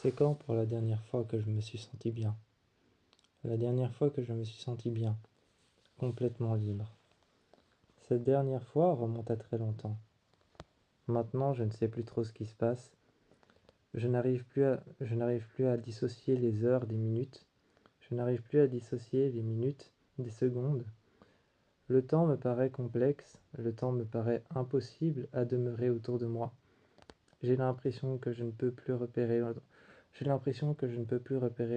C'est quand pour la dernière fois que je me suis senti bien? La dernière fois que je me suis senti bien, complètement libre. Cette dernière fois remonte à très longtemps. Maintenant, je ne sais plus trop ce qui se passe. Je n'arrive plus à dissocier les heures des minutes. Je n'arrive plus à dissocier les minutes des secondes. Le temps me paraît complexe, le temps me paraît impossible à demeurer autour de moi. J'ai l'impression que je ne peux plus repérer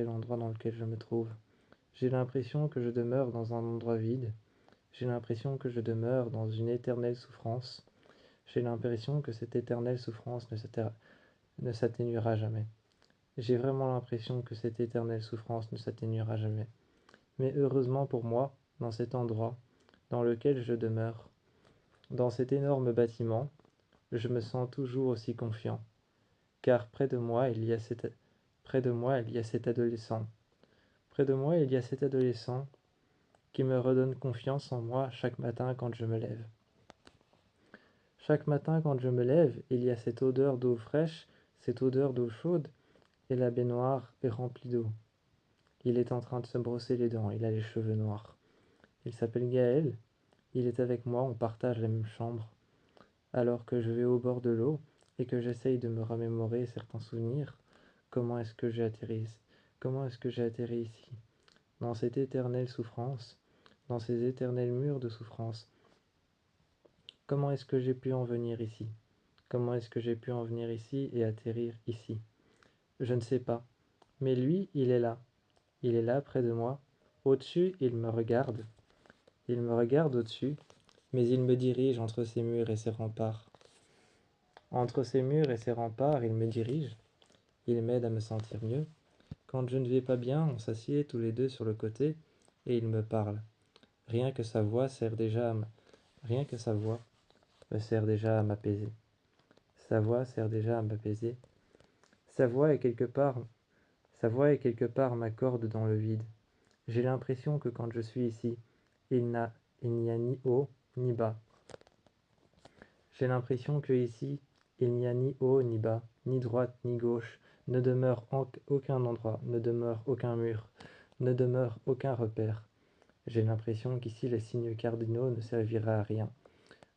l'endroit dans lequel je me trouve. J'ai l'impression que je demeure dans un endroit vide. J'ai l'impression que je demeure dans une éternelle souffrance. J'ai l'impression que cette éternelle souffrance ne s'atténuera jamais. J'ai vraiment l'impression que cette éternelle souffrance ne s'atténuera jamais. Mais heureusement pour moi, dans cet endroit dans lequel je demeure, dans cet énorme bâtiment, je me sens toujours aussi confiant. Car près de moi, il y a cet adolescent. Près de moi, il y a cet adolescent qui me redonne confiance en moi chaque matin quand je me lève. Chaque matin quand je me lève, il y a cette odeur d'eau fraîche, cette odeur d'eau chaude, et la baignoire est remplie d'eau. Il est en train de se brosser les dents, il a les cheveux noirs. Il s'appelle Gaël, il est avec moi, on partage la même chambre. Alors que je vais au bord de l'eau et que j'essaye de me remémorer certains souvenirs, comment est-ce que j'ai atterri ici, dans cette éternelle souffrance, dans ces éternels murs de souffrance? Comment est-ce que j'ai pu en venir ici? Comment est-ce que j'ai pu en venir ici et atterrir ici? Je ne sais pas. Mais lui, il est là. Il est là près de moi. Au-dessus, il me regarde. Il me regarde au-dessus, mais il me dirige entre ces murs et ces remparts. Entre ces murs et ces remparts, il me dirige. Il m'aide à me sentir mieux. Quand je ne vais pas bien, on s'assied tous les deux sur le côté et il me parle. Rien que sa voix Rien que sa voix me sert déjà à m'apaiser. Sa voix sert déjà à m'apaiser. Sa voix est quelque part, Sa voix est quelque part ma corde dans le vide. J'ai l'impression que quand je suis ici, il n'y a ni haut ni bas. J'ai l'impression que ici, il n'y a ni haut ni bas, ni droite ni gauche, ne demeure aucun endroit, ne demeure aucun mur, ne demeure aucun repère. J'ai l'impression qu'ici les signes cardinaux ne serviraient à rien.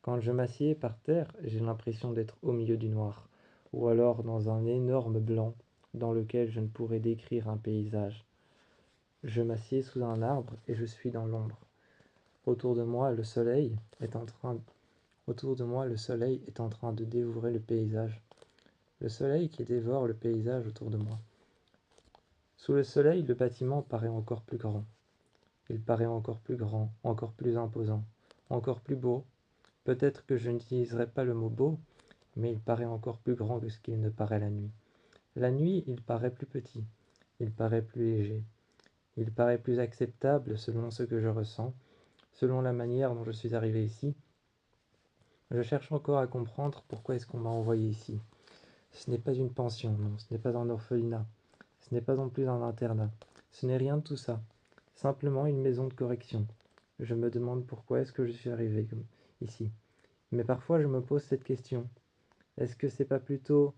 Quand je m'assieds par terre, j'ai l'impression d'être au milieu du noir, ou alors dans un énorme blanc dans lequel je ne pourrais décrire un paysage. Je m'assieds sous un arbre et je suis dans l'ombre. Autour de moi, le soleil est en train de dévorer le paysage. Le soleil qui dévore le paysage autour de moi. Sous le soleil, le bâtiment paraît encore plus grand. Il paraît encore plus grand, encore plus imposant, encore plus beau. Peut-être que je n'utiliserai pas le mot beau, mais il paraît encore plus grand que ce qu'il ne paraît la nuit. La nuit, il paraît plus petit, il paraît plus léger, il paraît plus acceptable selon ce que je ressens, selon la manière dont je suis arrivé ici. Je cherche encore à comprendre pourquoi est-ce qu'on m'a envoyé ici. Ce n'est pas une pension, non, ce n'est pas un orphelinat, ce n'est pas non plus un internat, ce n'est rien de tout ça, simplement une maison de correction. Je me demande pourquoi est-ce que je suis arrivé ici. Mais parfois je me pose cette question. Est-ce que c'est pas plutôt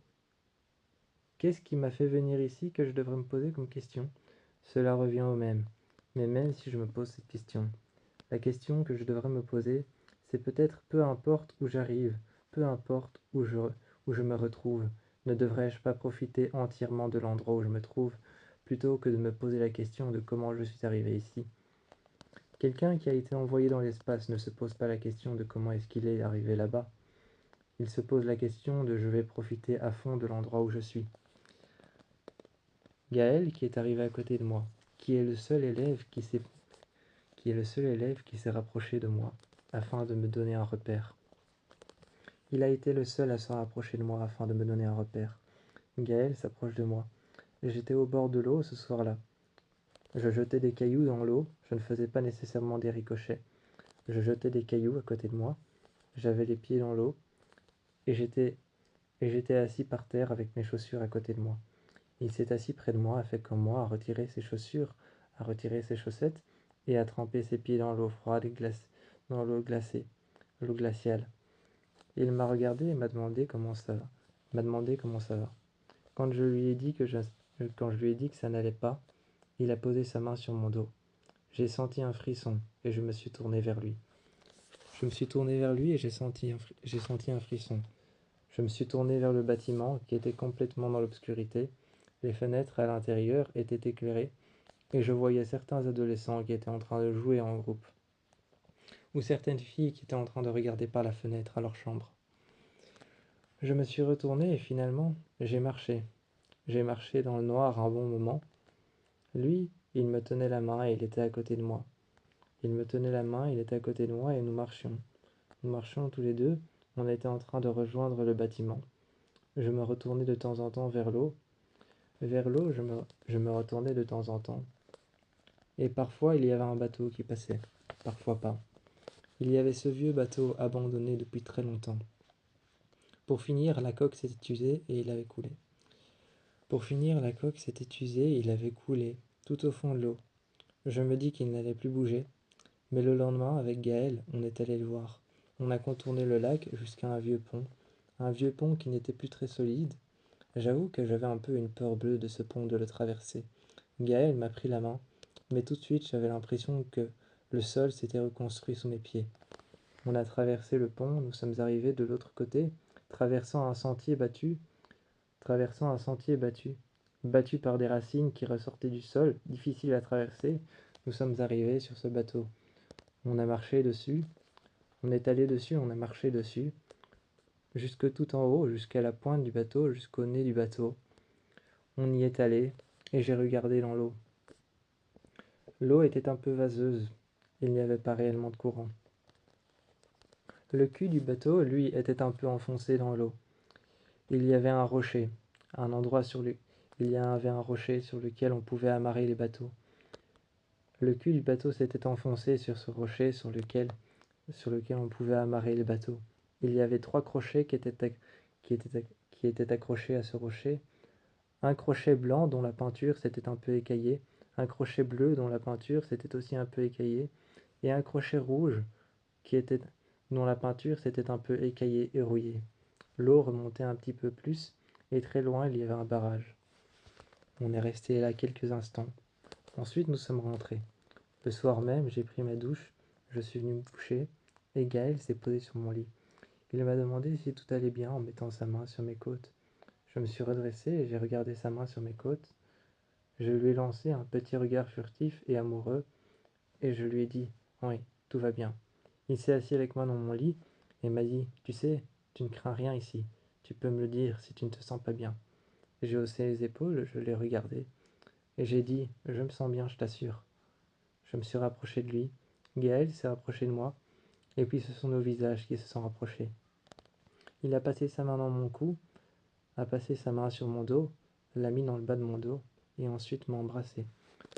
qu'est-ce qui m'a fait venir ici que je devrais me poser comme question? Cela revient au même. Mais même si je me pose cette question, la question que je devrais me poser, c'est peut-être peu importe où j'arrive, peu importe où je me retrouve, ne devrais-je pas profiter entièrement de l'endroit où je me trouve, plutôt que de me poser la question de comment je suis arrivé ici? Quelqu'un qui a été envoyé dans l'espace ne se pose pas la question de comment est-ce qu'il est arrivé là-bas. Il se pose la question de je vais profiter à fond de l'endroit où je suis. Gaël, qui est arrivé à côté de moi, qui est le seul élève qui s'est rapproché de moi, afin de me donner un repère. Il a été le seul à se rapprocher de moi afin de me donner un repère. Gaël s'approche de moi. J'étais au bord de l'eau ce soir-là. Je jetais des cailloux dans l'eau, je ne faisais pas nécessairement des ricochets. Je jetais des cailloux à côté de moi, j'avais les pieds dans l'eau, et j'étais assis par terre avec mes chaussures à côté de moi. Il s'est assis près de moi, a fait comme moi, a retiré ses chaussures, a retiré ses chaussettes, et a trempé ses pieds dans l'eau froide et dans l'eau glacée, l'eau glaciale. Il m'a demandé comment ça va. Quand je lui ai dit quand je lui ai dit que ça n'allait pas, il a posé sa main sur mon dos. J'ai senti un frisson et je me suis tourné vers lui. Je me suis tourné vers lui et j'ai senti un frisson. Je me suis tourné vers le bâtiment qui était complètement dans l'obscurité. Les fenêtres à l'intérieur étaient éclairées et je voyais certains adolescents qui étaient en train de jouer en groupe, ou certaines filles qui étaient en train de regarder par la fenêtre à leur chambre. Je me suis retourné et finalement, j'ai marché. J'ai marché dans le noir un bon moment. Lui, il me tenait la main et il était à côté de moi. Il me tenait la main, il était à côté de moi et nous marchions. Nous marchions tous les deux, on était en train de rejoindre le bâtiment. Je me retournais de temps en temps vers l'eau. Vers l'eau, je me retournais de temps en temps. Et parfois, il y avait un bateau qui passait, parfois pas. Il y avait ce vieux bateau abandonné depuis très longtemps. Pour finir, la coque s'était usée et il avait coulé. Pour finir, la coque s'était usée et il avait coulé, tout au fond de l'eau. Je me dis qu'il n'allait plus bouger, mais le lendemain, avec Gaël, on est allé le voir. On a contourné le lac jusqu'à un vieux pont qui n'était plus très solide. J'avoue que j'avais un peu une peur bleue de ce pont de le traverser. Gaël m'a pris la main, mais tout de suite j'avais l'impression que le sol s'était reconstruit sous mes pieds. On a traversé le pont, nous sommes arrivés de l'autre côté, traversant un sentier battu, battu par des racines qui ressortaient du sol, difficile à traverser. Nous sommes arrivés sur ce bateau. On a marché dessus, on est allé dessus, on a marché dessus, jusque tout en haut, jusqu'à la pointe du bateau, jusqu'au nez du bateau. On y est allé, et j'ai regardé dans l'eau. L'eau était un peu vaseuse, il n'y avait pas réellement de courant. Le cul du bateau, lui, était un peu enfoncé dans l'eau. Il y avait un rocher, il y avait un rocher sur lequel on pouvait amarrer les bateaux. Le cul du bateau s'était enfoncé sur ce rocher sur lequel on pouvait amarrer les bateaux. Il y avait 3 crochets qui étaient accrochés à ce rocher. Un crochet blanc dont la peinture s'était un peu écaillée, un crochet bleu dont la peinture s'était aussi un peu écaillée, et un crochet rouge dont la peinture s'était un peu écaillée et rouillée. L'eau remontait un petit peu plus, et très loin il y avait un barrage. On est resté là quelques instants. Ensuite nous sommes rentrés. Le soir même, j'ai pris ma douche, je suis venu me coucher, et Gaël s'est posé sur mon lit. Il m'a demandé si tout allait bien en mettant sa main sur mes côtes. Je me suis redressé et j'ai regardé sa main sur mes côtes. Je lui ai lancé un petit regard furtif et amoureux, et je lui ai dit « Oui, tout va bien ». Il s'est assis avec moi dans mon lit et m'a dit « Tu sais, tu ne crains rien ici, tu peux me le dire si tu ne te sens pas bien ». J'ai haussé les épaules, je l'ai regardé, et j'ai dit « Je me sens bien, je t'assure ». Je me suis rapproché de lui, Gaël s'est rapproché de moi, et puis ce sont nos visages qui se sont rapprochés. Il a passé sa main dans mon cou, a passé sa main sur mon dos, l'a mis dans le bas de mon dos, et ensuite m'a embrassé.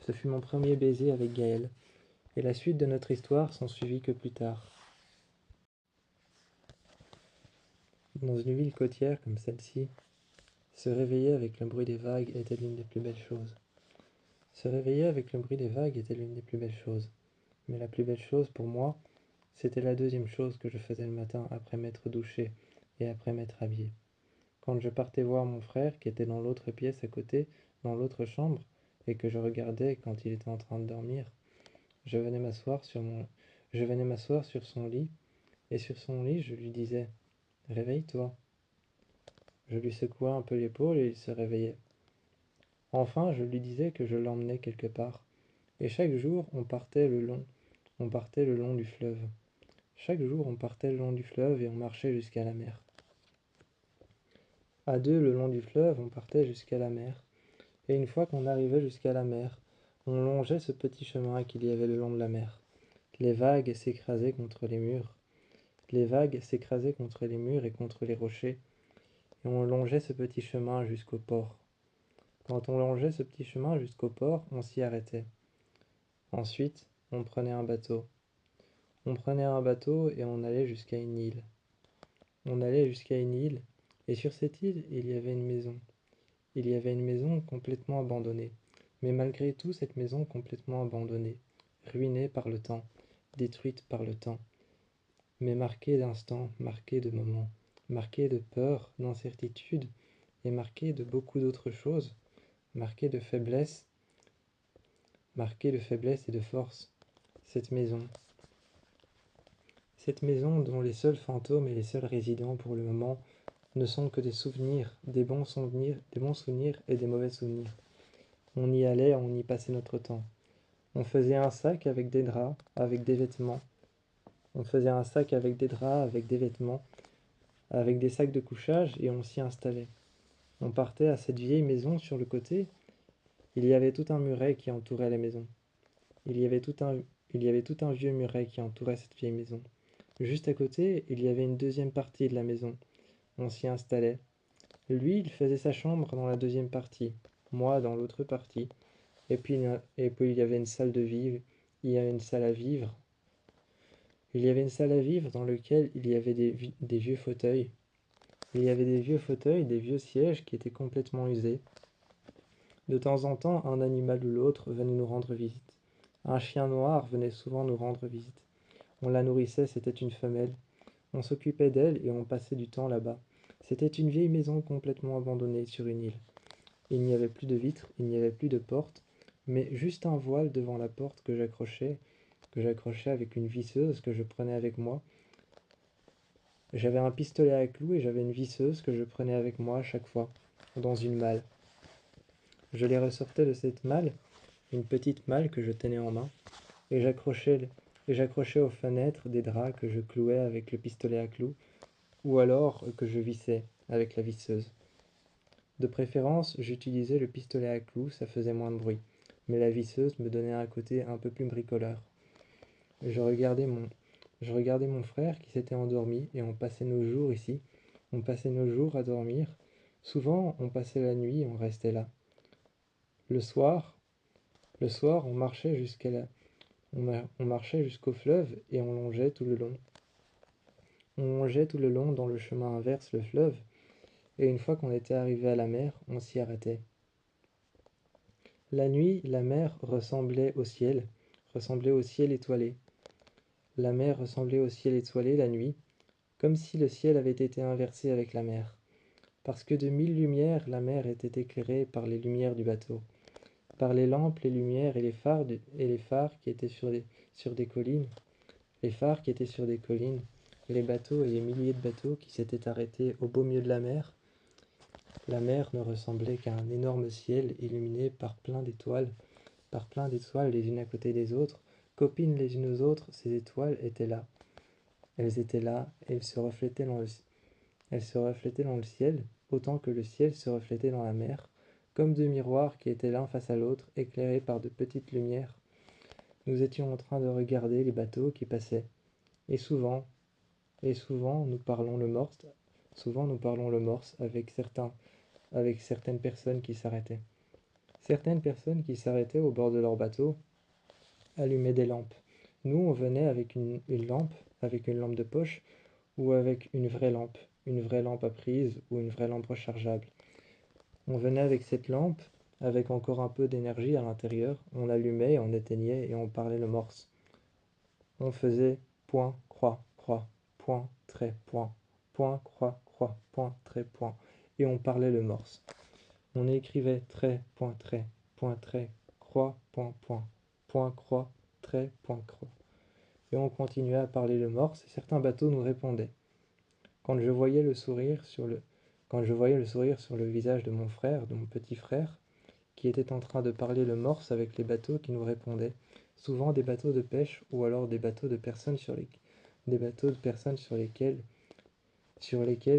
Ce fut mon premier baiser avec Gaël, et la suite de notre histoire s'en suivit que plus tard. Dans une ville côtière comme celle-ci, se réveiller avec le bruit des vagues était l'une des plus belles choses. Se réveiller avec le bruit des vagues était l'une des plus belles choses. Mais la plus belle chose pour moi, c'était la deuxième chose que je faisais le matin après m'être douché et après m'être habillé. Quand je partais voir mon frère qui était dans l'autre pièce à côté, dans l'autre chambre, et que je regardais quand il était en train de dormir, je venais m'asseoir sur son lit, et sur son lit je lui disais « Réveille-toi ». Je lui secouais un peu l'épaule et il se réveillait. Enfin, je lui disais que je l'emmenais quelque part, et chaque jour on partait le long du fleuve. Chaque jour on partait le long du fleuve et on marchait jusqu'à la mer. À deux, le long du fleuve, on partait jusqu'à la mer. Et une fois qu'on arrivait jusqu'à la mer, on longeait ce petit chemin qu'il y avait le long de la mer. Les vagues s'écrasaient contre les murs. Les vagues s'écrasaient contre les murs et contre les rochers. Et on longeait ce petit chemin jusqu'au port. Quand on longeait ce petit chemin jusqu'au port, on s'y arrêtait. Ensuite, on prenait un bateau. On prenait un bateau et on allait jusqu'à une île. On allait jusqu'à une île, et sur cette île, il y avait une maison. Il y avait une maison complètement abandonnée. Mais malgré tout, cette maison complètement abandonnée, ruinée par le temps, détruite par le temps, mais marquée d'instants, marquée de moments, marquée de peur, d'incertitude, et marquée de beaucoup d'autres choses, marquée de faiblesse, marquée de faiblesse et de force. Cette maison dont les seuls fantômes et les seuls résidents pour le moment ne sont que des souvenirs, des bons souvenirs et des mauvais souvenirs. On y allait, on y passait notre temps. On faisait un sac avec des draps, avec des vêtements. On faisait un sac avec des draps, avec des vêtements, avec des sacs de couchage et on s'y installait. On partait à cette vieille maison sur le côté. Il y avait tout un muret qui entourait la maison. Il y avait tout un vieux muret qui entourait cette vieille maison. Juste à côté, il y avait une deuxième partie de la maison. On s'y installait. Lui, il faisait sa chambre dans la deuxième partie, moi dans l'autre partie. Et puis il y avait une salle de vivre, il y avait une salle à vivre. Il y avait une salle à vivre dans laquelle il y avait des vieux fauteuils. Il y avait des vieux fauteuils, des vieux sièges qui étaient complètement usés. De temps en temps, un animal ou l'autre venait nous rendre visite. Un chien noir venait souvent nous rendre visite. On la nourrissait, c'était une femelle. On s'occupait d'elle et on passait du temps là-bas. C'était une vieille maison complètement abandonnée sur une île. Il n'y avait plus de vitres, il n'y avait plus de porte, mais juste un voile devant la porte que j'accrochais avec une visseuse que je prenais avec moi. J'avais un pistolet à clous et j'avais une visseuse que je prenais avec moi à chaque fois, dans une malle. Je les ressortais de cette malle, une petite malle que je tenais en main, et j'accrochais aux fenêtres des draps que je clouais avec le pistolet à clous, ou alors que je vissais avec la visseuse. De préférence, j'utilisais le pistolet à clous, ça faisait moins de bruit, mais la visseuse me donnait un côté un peu plus bricoleur. Je regardais mon frère qui s'était endormi et on passait nos jours ici. On passait nos jours à dormir. Souvent, on passait la nuit et on restait là. Le soir, on marchait on marchait jusqu'au fleuve et on longeait tout le long. On longeait tout le long dans le chemin inverse le fleuve, et une fois qu'on était arrivé à la mer, on s'y arrêtait. La nuit, la mer ressemblait au ciel étoilé. La mer ressemblait au ciel étoilé la nuit, comme si le ciel avait été inversé avec la mer. Parce que de 1000 lumières, la mer était éclairée par les lumières du bateau, par les lampes, les lumières et les phares qui étaient sur des collines, les bateaux et les milliers de bateaux qui s'étaient arrêtés au beau milieu de la mer. La mer ne ressemblait qu'à un énorme ciel illuminé par plein d'étoiles les unes à côté des autres, copines les unes aux autres, ces étoiles étaient là. Elles étaient là, et elles se reflétaient dans le ciel, autant que le ciel se reflétait dans la mer, comme deux miroirs qui étaient l'un face à l'autre, éclairés par de petites lumières. Nous étions en train de regarder les bateaux qui passaient. Et souvent, souvent nous parlons le morse avec certaines personnes qui s'arrêtaient. Certaines personnes qui s'arrêtaient au bord de leur bateau allumaient des lampes. Nous, on venait avec une lampe, avec une lampe de poche, ou avec une vraie lampe à prise ou une vraie lampe rechargeable. On venait avec cette lampe, avec encore un peu d'énergie à l'intérieur, on l'allumait, on éteignait et on parlait le morse. On faisait point, croix, croix, point, trait, point, croix, trait, point, et on parlait le morse. On écrivait trait, point, croix, point, croix, trait, point, croix. Et on continuait à parler le morse et certains bateaux nous répondaient. Quand je voyais le sourire sur le visage de mon frère, de mon petit frère, qui était en train de parler le morse avec les bateaux qui nous répondaient, souvent des bateaux de pêche ou alors des bateaux de personnes sur lesquels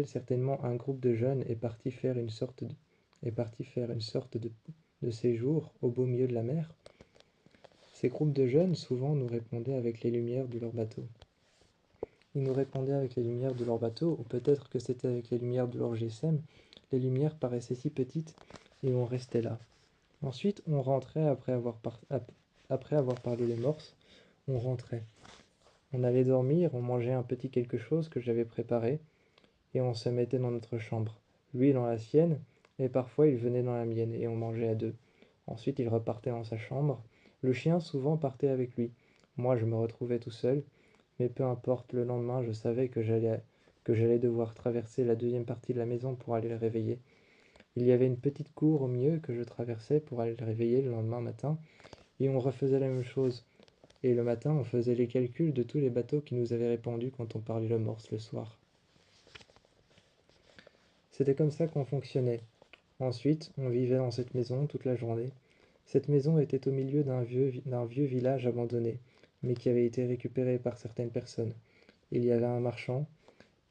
certainement un groupe de jeunes est parti faire une sorte de séjour au beau milieu de la mer. Ces groupes de jeunes souvent nous répondaient avec les lumières de leur bateau. Ils nous répondaient avec les lumières de leur bateau, ou peut-être que c'était avec les lumières de leur GSM. Les lumières paraissaient si petites et on restait là. Ensuite, on rentrait après avoir parlé les morses, on rentrait. On allait dormir, on mangeait un petit quelque chose que j'avais préparé, et on se mettait dans notre chambre. Lui dans la sienne, et parfois il venait dans la mienne, et on mangeait à deux. Ensuite, il repartait dans sa chambre. Le chien souvent partait avec lui. Moi, je me retrouvais tout seul, mais peu importe, le lendemain, je savais que j'allais devoir traverser la deuxième partie de la maison pour aller le réveiller. Il y avait une petite cour au milieu que je traversais pour aller le réveiller le lendemain matin, et on refaisait la même chose. Et le matin, on faisait les calculs de tous les bateaux qui nous avaient répondu quand on parlait le morse le soir. C'était comme ça qu'on fonctionnait. Ensuite, on vivait dans cette maison toute la journée. Cette maison était au milieu d'un vieux village abandonné, mais qui avait été récupéré par certaines personnes. Il y avait un marchand,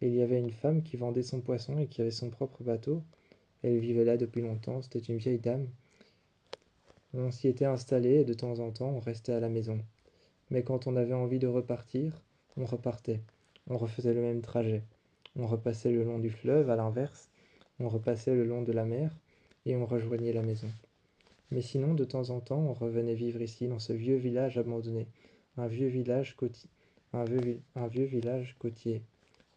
et il y avait une femme qui vendait son poisson et qui avait son propre bateau. Elle vivait là depuis longtemps, c'était une vieille dame. On s'y était installé et de temps en temps on restait à la maison. Mais quand on avait envie de repartir, on repartait. On refaisait le même trajet. On repassait le long du fleuve à l'inverse, on repassait le long de la mer et on rejoignait la maison. Mais sinon, de temps en temps, on revenait vivre ici, dans ce vieux village abandonné, un vieux village côtier,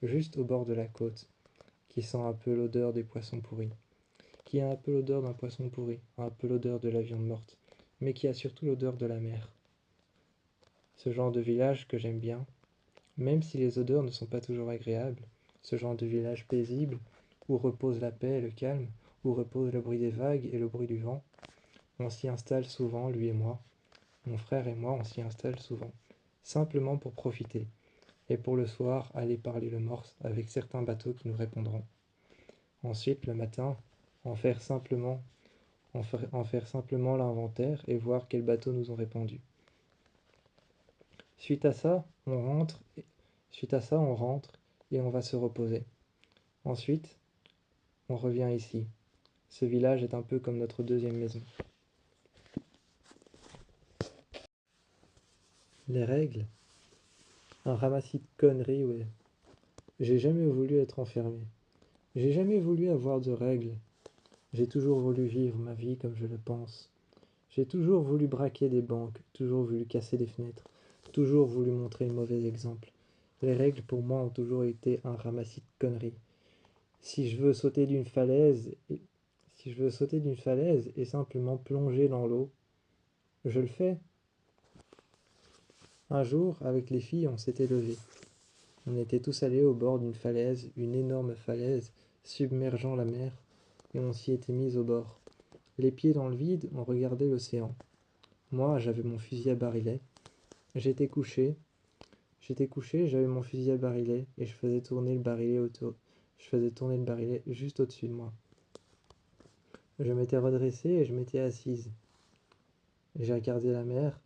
juste au bord de la côte, qui sent un peu l'odeur des poissons pourris, qui a un peu l'odeur d'un poisson pourri, un peu l'odeur de la viande morte, mais qui a surtout l'odeur de la mer. Ce genre de village que j'aime bien, même si les odeurs ne sont pas toujours agréables, ce genre de village paisible, où repose la paix et le calme, où repose le bruit des vagues et le bruit du vent, on s'y installe souvent, lui et moi. Mon frère et moi, on s'y installe souvent, simplement pour profiter, et pour le soir aller parler le morse avec certains bateaux qui nous répondront. Ensuite, le matin, en faire simplement, en faire simplement l'inventaire et voir quels bateaux nous ont répondu. Suite à ça, on rentre, et on va se reposer. Ensuite, on revient ici. Ce village est un peu comme notre deuxième maison. Les règles? Un ramassis de conneries, ouais. J'ai jamais voulu être enfermé. J'ai jamais voulu avoir de règles. J'ai toujours voulu vivre ma vie comme je le pense. J'ai toujours voulu braquer des banques, toujours voulu casser des fenêtres, toujours voulu montrer le mauvais exemple. Les règles pour moi ont toujours été un ramassis de conneries. Si je veux sauter d'une falaise, et simplement plonger dans l'eau, je le fais. Un jour, avec les filles, on s'était levés. On était tous allés au bord d'une falaise, une énorme falaise, submergeant la mer, et on s'y était mis au bord. Les pieds dans le vide, on regardait l'océan. Moi, j'avais mon fusil à barillet. J'étais couché. J'avais mon fusil à barillet, et je faisais tourner le barillet juste au-dessus de moi. Je m'étais redressé et je m'étais assise. J'ai regardé la mer,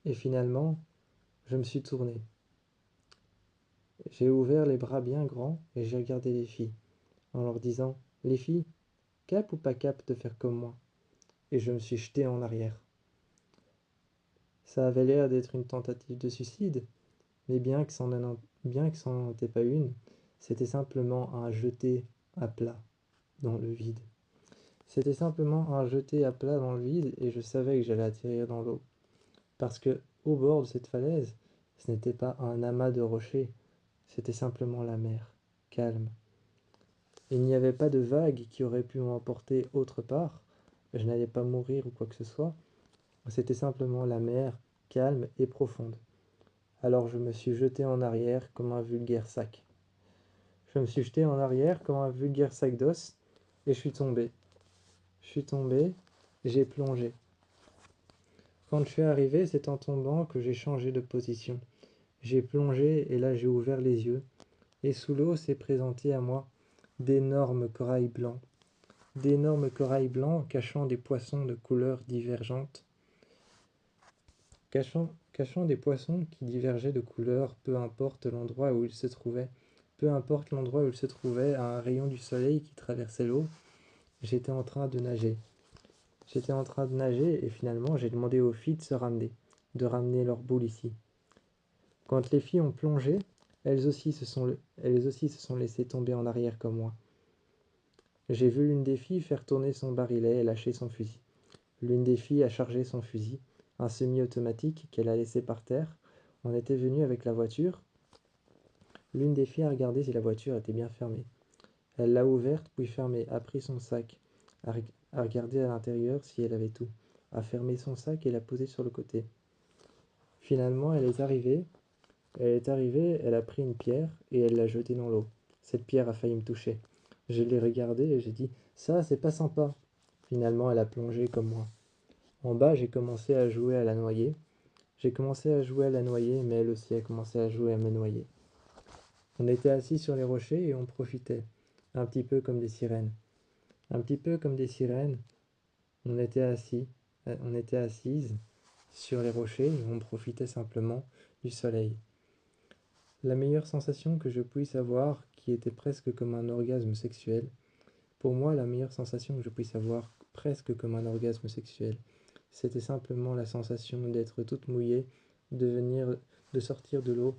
et finalement, je me suis tourné. J'ai ouvert les bras bien grands et j'ai regardé les filles, en leur disant: Les filles, cap ou pas cap de faire comme moi? Et je me suis jeté en arrière. Ça avait l'air d'être une tentative de suicide, mais bien que ça n'en était pas une, c'était simplement un jeté à plat dans le vide. C'était simplement un jeté à plat dans le vide et je savais que j'allais atterrir dans l'eau. Parce que, au bord de cette falaise, ce n'était pas un amas de rochers, c'était simplement la mer, calme. Il n'y avait pas de vagues qui auraient pu m'emporter autre part, je n'allais pas mourir ou quoi que ce soit, c'était simplement la mer, calme et profonde. Alors je me suis jeté en arrière comme un vulgaire sac. Je me suis jeté en arrière comme un vulgaire sac d'os et je suis tombé. J'ai plongé. Quand je suis arrivé, c'est en tombant que j'ai changé de position. J'ai plongé et là j'ai ouvert les yeux et sous l'eau s'est présenté à moi d'énormes corails blancs cachant des poissons de couleurs divergentes, cachant des poissons qui divergeaient de couleur, peu importe l'endroit où ils se trouvaient. Peu importe l'endroit où ils se trouvaient, à un rayon du soleil qui traversait l'eau, j'étais en train de nager. Et finalement j'ai demandé aux filles de se ramener, de ramener leur boule ici. Quand les filles ont plongé, elles aussi se sont laissées tomber en arrière comme moi. J'ai vu l'une des filles faire tourner son barillet et lâcher son fusil. L'une des filles a chargé son fusil, un semi-automatique qu'elle a laissé par terre. On était venu avec la voiture. L'une des filles a regardé si la voiture était bien fermée. Elle l'a ouverte, puis fermée, a pris son sac, a regardé à l'intérieur si elle avait tout, a fermé son sac et l'a posé sur le côté. Finalement, elle est arrivée, elle a pris une pierre et elle l'a jetée dans l'eau. Cette pierre a failli me toucher. Je l'ai regardée et j'ai dit: Ça, c'est pas sympa. Finalement, elle a plongé comme moi. En bas, j'ai commencé à jouer à la noyer. J'ai commencé à jouer à la noyer, mais elle aussi a commencé à jouer à me noyer. On était assis sur les rochers et on profitait, un petit peu comme des sirènes. Un petit peu comme des sirènes, on était assises sur les rochers et on profitait simplement du soleil. La meilleure sensation que je puisse avoir, qui était presque comme un orgasme sexuel, pour moi, la meilleure sensation que je puisse avoir, presque comme un orgasme sexuel, c'était simplement la sensation d'être toute mouillée, de sortir de l'eau,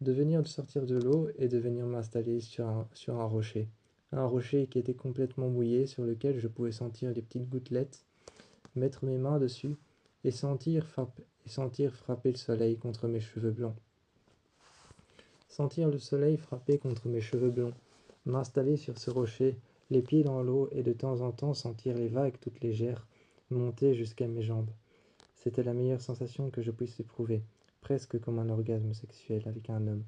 de sortir de l'eau et de venir m'installer sur un rocher. Un rocher qui était complètement mouillé, sur lequel je pouvais sentir les petites gouttelettes, mettre mes mains dessus et sentir frapper le soleil contre mes cheveux blancs. Sentir le soleil frapper contre mes cheveux blonds, m'installer sur ce rocher, les pieds dans l'eau et de temps en temps sentir les vagues toutes légères monter jusqu'à mes jambes. C'était la meilleure sensation que je puisse éprouver, presque comme un orgasme sexuel avec un homme.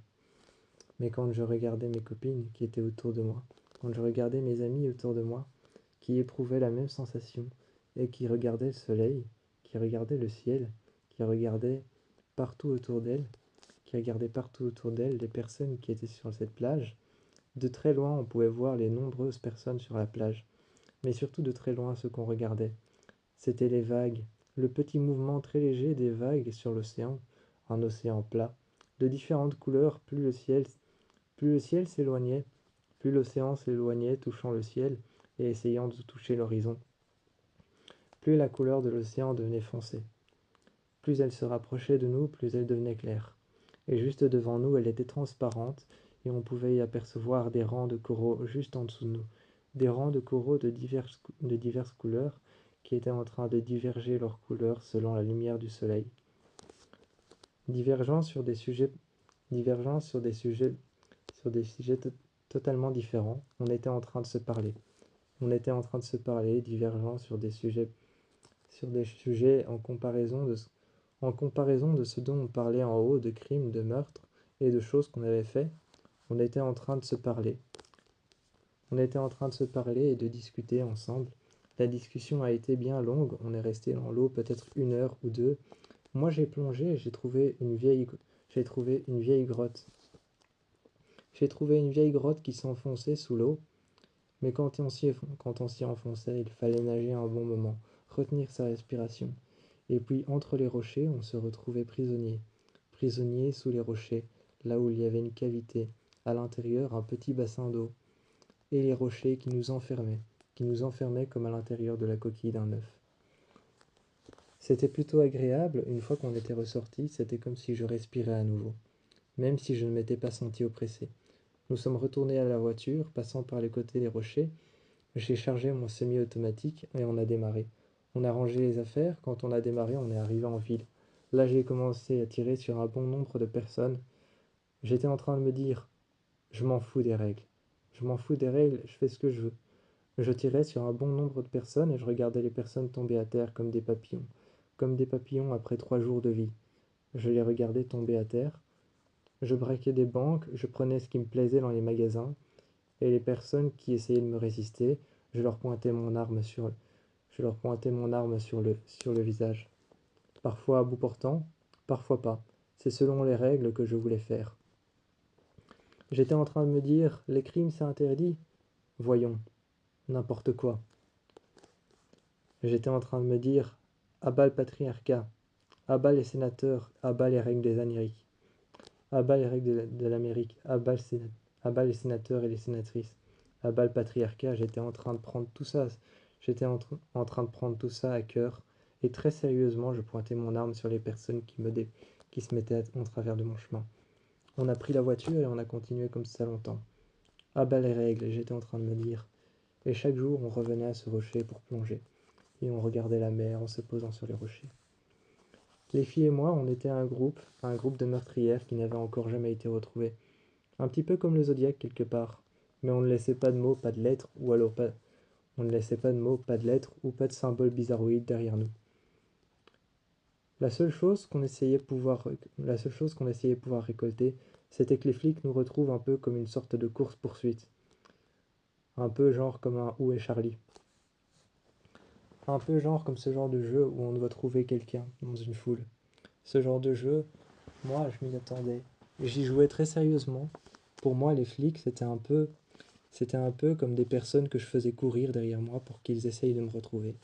Mais quand je regardais mes copines qui étaient autour de moi, quand je regardais mes amis autour de moi, qui éprouvaient la même sensation et qui regardaient le soleil, qui regardaient le ciel, qui regardaient partout autour d'elles, les personnes qui étaient sur cette plage. De très loin, on pouvait voir les nombreuses personnes sur la plage, mais surtout de très loin ce qu'on regardait. C'étaient les vagues, le petit mouvement très léger des vagues sur l'océan, un océan plat, de différentes couleurs, plus le ciel s'éloignait, plus l'océan s'éloignait, touchant le ciel et essayant de toucher l'horizon. Plus la couleur de l'océan devenait foncée. Plus elle se rapprochait de nous, plus elle devenait claire. Et juste devant nous, elle était transparente, et on pouvait y apercevoir des rangs de coraux juste en dessous de nous. Des rangs de coraux de diverses couleurs qui étaient en train de diverger leurs couleurs selon la lumière du soleil. Divergeant sur des sujets, divergeant sur des sujets totalement différents, on était en train de se parler. On était en train de se parler, divergeant sur des sujets en comparaison de ce dont on parlait en haut, de crimes, de meurtres et de choses qu'on avait fait. On était en train de se parler. On était en train de se parler et de discuter ensemble. La discussion a été bien longue, on est resté dans l'eau peut-être 1 heure ou 2. Moi j'ai plongé et j'ai trouvé une vieille grotte. J'ai trouvé une vieille grotte qui s'enfonçait sous l'eau, mais quand on s'y enfonçait, il fallait nager un bon moment, retenir sa respiration. Et puis entre les rochers, on se retrouvait prisonnier. Prisonnier sous les rochers, là où il y avait une cavité, à l'intérieur un petit bassin d'eau, et les rochers qui nous enfermaient comme à l'intérieur de la coquille d'un œuf. C'était plutôt agréable, une fois qu'on était ressorti, c'était comme si je respirais à nouveau, même si je ne m'étais pas senti oppressé. Nous sommes retournés à la voiture, passant par les côtés des rochers. J'ai chargé mon semi-automatique et on a démarré. On a rangé les affaires, quand on a démarré, on est arrivé en ville. Là, j'ai commencé à tirer sur un bon nombre de personnes. J'étais en train de me dire, je m'en fous des règles. Je m'en fous des règles, je fais ce que je veux. Je tirais sur un bon nombre de personnes et je regardais les personnes tomber à terre comme des papillons après 3 jours de vie. Je les regardais tomber à terre. Je braquais des banques, je prenais ce qui me plaisait dans les magasins, et les personnes qui essayaient de me résister, je leur pointais mon arme sur, sur le visage. Parfois à bout portant, parfois pas. C'est selon les règles que je voulais faire. J'étais en train de me dire, les crimes c'est interdit? Voyons, n'importe quoi. J'étais en train de me dire, à bas le patriarcat, à bas les sénateurs, à bas les règles des Amériques, à bas les règles de l'Amérique, à bas les sénateurs et les sénatrices, à bas le patriarcat. J'étais en train de prendre tout ça, en train de prendre tout ça à cœur, et très sérieusement, je pointais mon arme sur les personnes qui se mettaient en travers de mon chemin. On a pris la voiture et on a continué comme ça longtemps. À bas les règles, j'étais en train de me dire. Et chaque jour, on revenait à ce rocher pour plonger. Et on regardait la mer en se posant sur les rochers. Les filles et moi, on était un groupe de meurtrières qui n'avaient encore jamais été retrouvées. Un petit peu comme le Zodiaque quelque part. Mais on ne laissait pas de mots, pas de lettres, ou alors pas... On ne laissait pas de mots, pas de lettres, ou pas de symboles bizarroïdes derrière nous. La seule chose qu'on essayait pouvoir récolter, c'était que les flics nous retrouvent un peu comme une sorte de course-poursuite. Un peu genre comme un Où est Charlie? Un peu genre comme ce genre de jeu où on doit trouver quelqu'un dans une foule. Ce genre de jeu, moi, je m'y attendais. J'y jouais très sérieusement. Pour moi, les flics, c'était un peu comme des personnes que je faisais courir derrière moi pour qu'ils essayent de me retrouver.